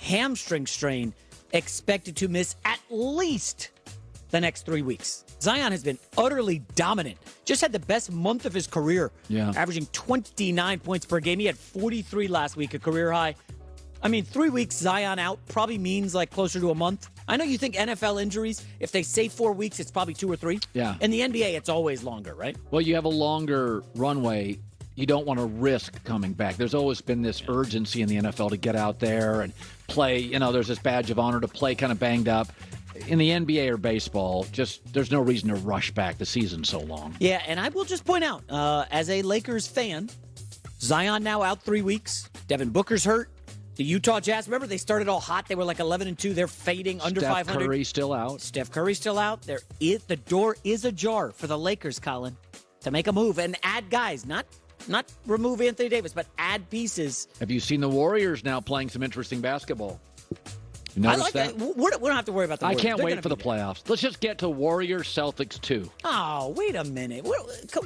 hamstring strain, expected to miss at least the next 3 weeks. Zion has been utterly dominant. Just had the best month of his career, averaging 29 points per game. He had 43 last week, a career high. 3 weeks Zion out probably means like closer to a month. I know you think NFL injuries, if they say 4 weeks, it's probably 2 or 3. Yeah. In the NBA, it's always longer, right? Well, you have a longer runway. You don't want to risk coming back. There's always been this urgency in the NFL to get out there and play. There's this badge of honor to play kind of banged up. In the NBA or baseball, there's no reason to rush back. The season's so long. Yeah, and I will just point out, as a Lakers fan, Zion now out 3 weeks. Devin Booker's hurt. The Utah Jazz, remember they started all hot. They were like 11-2. They're fading under 500. Steph Curry's still out. Steph Curry's still out. The door is ajar for the Lakers, Colin, to make a move and add guys. Not remove Anthony Davis, but add pieces. Have you seen the Warriors now playing some interesting basketball? You I notice like that? We don't have to worry about the Warriors. I can't wait for the playoffs. Let's just get to Warriors Celtics 2. Oh, wait a minute.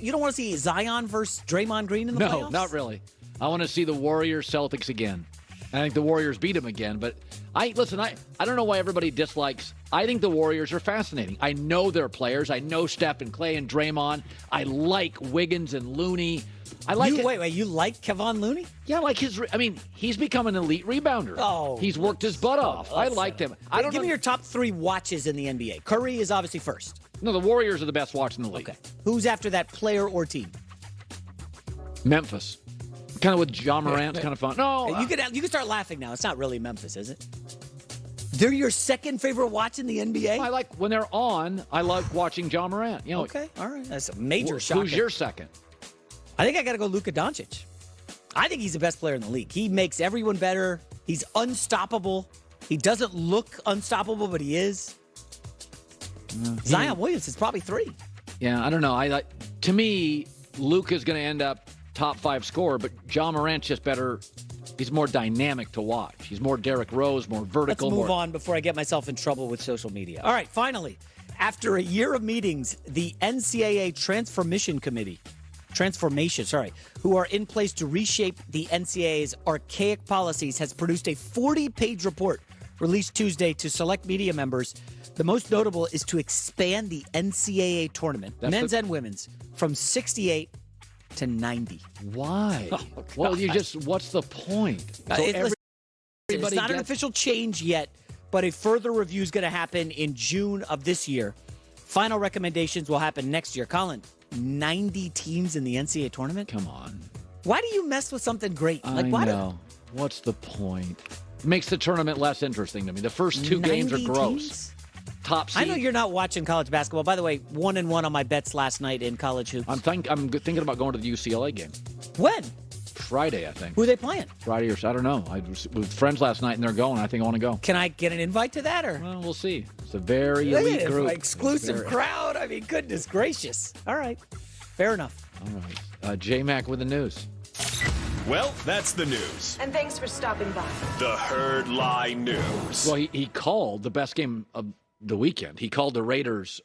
You don't want to see Zion versus Draymond Green in the playoffs? No, not really. I want to see the Warriors Celtics again. I think the Warriors beat them again. But I don't know why everybody dislikes. I think the Warriors are fascinating. I know their players. I know Steph and Clay and Draymond. I like Wiggins and Looney. Wait, you like Kevon Looney? Yeah, he's become an elite rebounder. Oh. He's worked his butt off. I liked him. Give me your top 3 watches in the NBA. Curry is obviously first. No, the Warriors are the best watch in the league. Okay. Who's after that, player or team? Memphis. Kind of with John Morant, kind of fun. No. You can start laughing now. It's not really Memphis, is it? They're your second favorite watch in the NBA? I like, when they're on, I like watching John Morant. Okay, all right. That's a major shock. Who's your second? I think I got to go Luka Doncic. I think he's the best player in the league. He makes everyone better. He's unstoppable. He doesn't look unstoppable, but he is. Zion Williamson is probably 3. Yeah, I don't know. To me, Luka's going to end up top 5 scorer, but John Morant's just better. He's more dynamic to watch. He's more Derrick Rose, more vertical. Let's move on before I get myself in trouble with social media. All right, finally, after a year of meetings, the NCAA Transformation, who are in place to reshape the NCAA's archaic policies, has produced a 40-page report released Tuesday to select media members. The most notable is to expand the NCAA tournament, men's and women's, from 68 to 90. Why? Oh, well, what's the point? So it's not an official change yet, but a further review is going to happen in June of this year. Final recommendations will happen next year. Colin, 90 teams in the NCAA tournament? Come on. Why do you mess with something great? I know. What's the point? It makes the tournament less interesting to me. The first 2 games are gross. Teams? Top seed. I know you're not watching college basketball. By the way, 1-1 on my bets last night in college hoops. I'm thinking about going to the UCLA game. When? Friday, I think. Who are they playing? Friday or I don't know. I was with friends last night and they're going. I think I want to go. Can I get an invite to that? Or? Well, we'll see. It's a very elite group. Exclusive crowd. Goodness gracious. All right. Fair enough. All right. J-Mac with the news. Well, that's the news. And thanks for stopping by. The Herd Lie News. Well, he called the best game of the weekend. He called the Raiders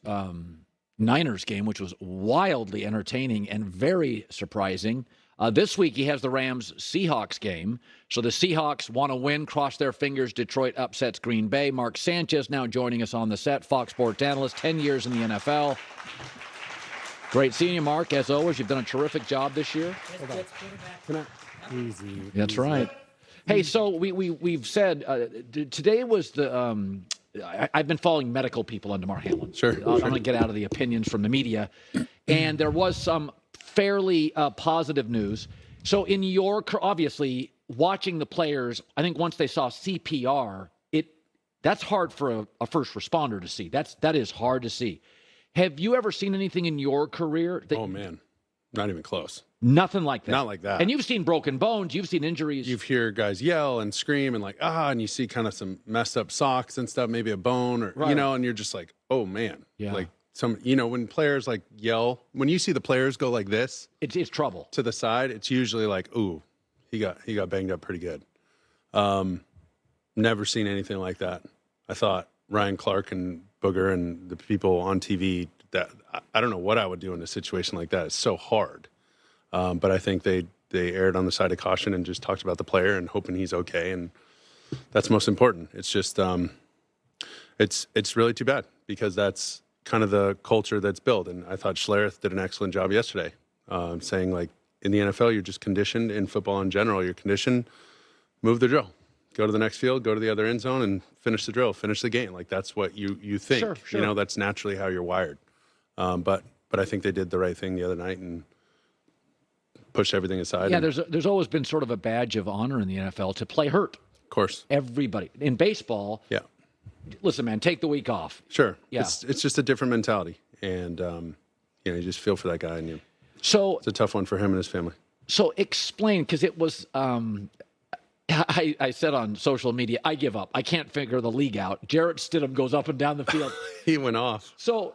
Niners game, which was wildly entertaining and very surprising. This week he has the Rams Seahawks game. So the Seahawks want to win, cross their fingers. Detroit upsets Green Bay. Mark Sanchez now joining us on the set, Fox Sports analyst, 10 years in the NFL. Great seeing you, Mark. As always, you've done a terrific job this year. Easy. That's right. Hey, so we've said today was the I've been following medical people on Damar Hamlin. Sure. I'm going to get out of the opinions from the media. And there was some fairly positive news. So in obviously, watching the players, I think once they saw CPR, that's hard for a first responder to see. That is hard to see. Have you ever seen anything in your career? Oh, man. Not even close. Nothing like that. Not like that. And you've seen broken bones. You've seen injuries. You hear guys yell and scream and and you see kind of some messed up socks and stuff, maybe a bone or, right. And you're just like, oh, man. Yeah. Like when players yell, when you see the players go like this. It's trouble. To the side, it's usually like, ooh, he got banged up pretty good. Never seen anything like that. I thought Ryan Clark and Booger and the people on TV, that I don't know what I would do in a situation like that. It's so hard. But I think they erred on the side of caution and just talked about the player and hoping he's okay. And that's most important. It's just it's really too bad because that's kind of the culture that's built. And I thought Schlereth did an excellent job yesterday, saying like in the NFL you're just conditioned, in football in general you're conditioned, move the drill, go to the next field, go to the other end zone, and finish the drill, finish the game. Like that's what you think. Sure. You know, that's naturally how you're wired. But I think they did the right thing the other night and pushed everything aside. Yeah, there's always been sort of a badge of honor in the NFL to play hurt. Of course. Everybody. In baseball, yeah. Listen, man, take the week off. Sure. Yeah. It's just a different mentality. And, you just feel for that guy. And so it's a tough one for him and his family. So explain, because it was, I said on social media, I give up. I can't figure the league out. Jarrett Stidham goes up and down the field. He went off. So,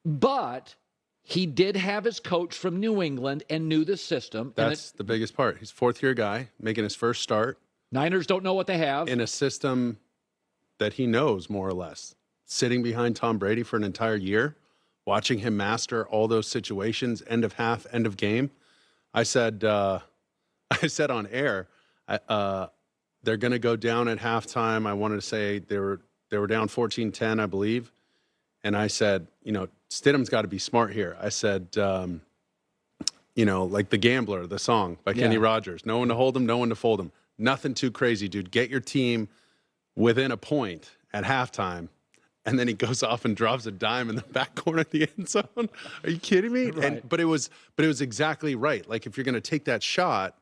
but he did have his coach from New England and knew the system. That's the biggest part. He's a fourth-year guy making his first start. Niners don't know what they have. In a system that he knows more or less. Sitting behind Tom Brady for an entire year, watching him master all those situations, end of half, end of game. I said on air, they're going to go down at halftime. I wanted to say they were down 14-10, I believe. And I said, Stidham's got to be smart here. I said, like The Gambler, the song by Kenny Rogers. No one to hold him, no one to fold him. Nothing too crazy, dude. Get your team within a point at halftime. And then he goes off and drops a dime in the back corner of the end zone. Are you kidding me? Right. But it was exactly right. Like if you're going to take that shot,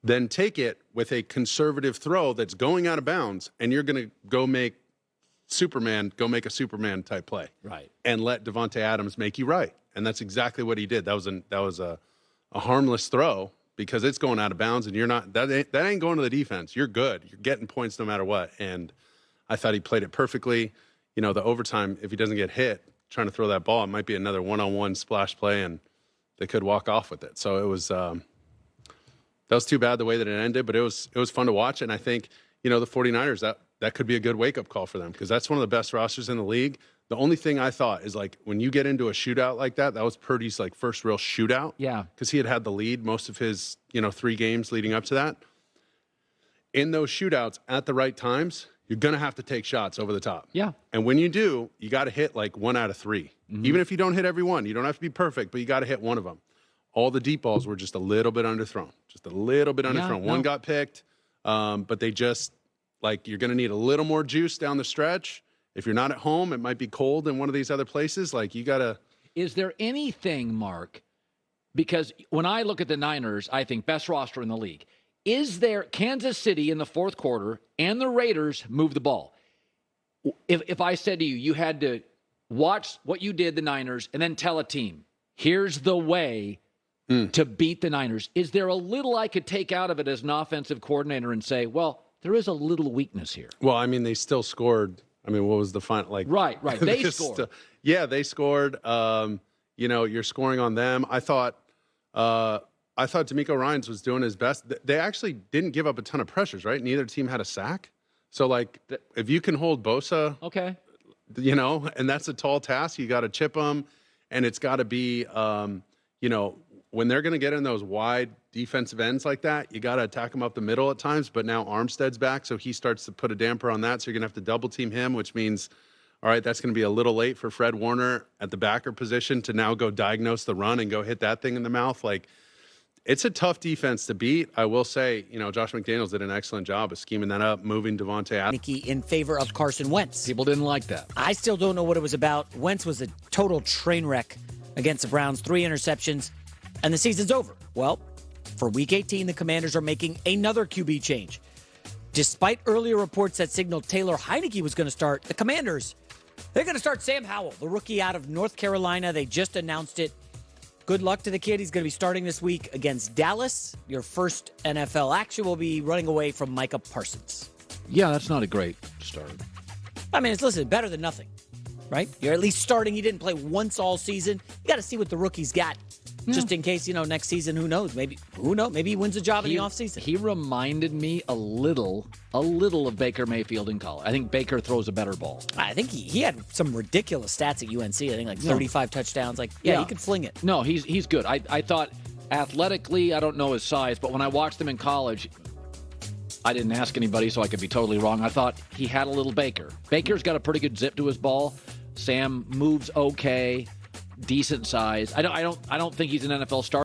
then take it with a conservative throw that's going out of bounds, and you're going to go make a Superman type play. Right. And let Devontae Adams make you right. And that's exactly what he did. That was a harmless throw because it's going out of bounds, and you're not that ain't going to the defense. You're good. You're getting points no matter what. And I thought he played it perfectly. The overtime, if he doesn't get hit trying to throw that ball, it might be another one-on-one splash play, and they could walk off with it. So it was that was too bad the way that it ended, but it was fun to watch. And I think, the 49ers, that could be a good wake-up call for them because that's one of the best rosters in the league. The only thing I thought is, like, when you get into a shootout like that was Purdy's, like, first real shootout. Yeah. Because he had the lead most of his, 3 games leading up to that. In those shootouts at the right times, you're going to have to take shots over the top. Yeah. And when you do, you got to hit, like, 1 out of 3. Mm-hmm. Even if you don't hit every one, you don't have to be perfect, but you got to hit one of them. All the deep balls were just a little bit underthrown. Just a little bit underthrown. One got picked, but they just, like, you're going to need a little more juice down the stretch. If you're not at home, it might be cold in one of these other places. Like, you got to. Is there anything, Mark, because when I look at the Niners, I think best roster in the league. Is there Kansas City in the fourth quarter and the Raiders move the ball? If I said to you, you had to watch what you did, the Niners, and then tell a team, here's the way to beat the Niners. Is there a little I could take out of it as an offensive coordinator and say, well, there is a little weakness here? Well, I mean, they still scored. I mean, what was the final? Like, right. They scored. They scored. You're scoring on them. I thought DeMeco Ryans was doing his best. They actually didn't give up a ton of pressures, right? Neither team had a sack. So, like, if you can hold Bosa, okay, and that's a tall task. You got to chip them, and it's got to be, when they're going to get in those wide defensive ends like that, you got to attack them up the middle at times. But now Armstead's back, so he starts to put a damper on that. So you're going to have to double team him, which means, all right, that's going to be a little late for Fred Warner at the backer position to now go diagnose the run and go hit that thing in the mouth. Like, it's a tough defense to beat. I will say, Josh McDaniels did an excellent job of scheming that up, moving Devontae Adams. In favor of Carson Wentz. People didn't like that. I still don't know what it was about. Wentz was a total train wreck against the Browns, 3 interceptions, and the season's over. Well, for Week 18, the Commanders are making another QB change. Despite earlier reports that signaled Taylor Heineke was going to start, the Commanders, they're going to start Sam Howell, the rookie out of North Carolina. They just announced it. Good luck to the kid. He's going to be starting this week against Dallas. Your first NFL action will be running away from Micah Parsons. Yeah, that's not a great start. I mean, it's better than nothing, right? You're at least starting. He didn't play once all season. You got to see what the rookie's got. Just in case, next season, who knows? Maybe he wins a job in the offseason. He reminded me a little of Baker Mayfield in college. I think Baker throws a better ball. I think he had some ridiculous stats at UNC. I think like 35 touchdowns. Like, he could fling it. No, he's good. I thought athletically, I don't know his size, but when I watched him in college, I didn't ask anybody, so I could be totally wrong. I thought he had a little Baker. Baker's got a pretty good zip to his ball. Sam moves okay, decent size. I don't think he's an NFL starter.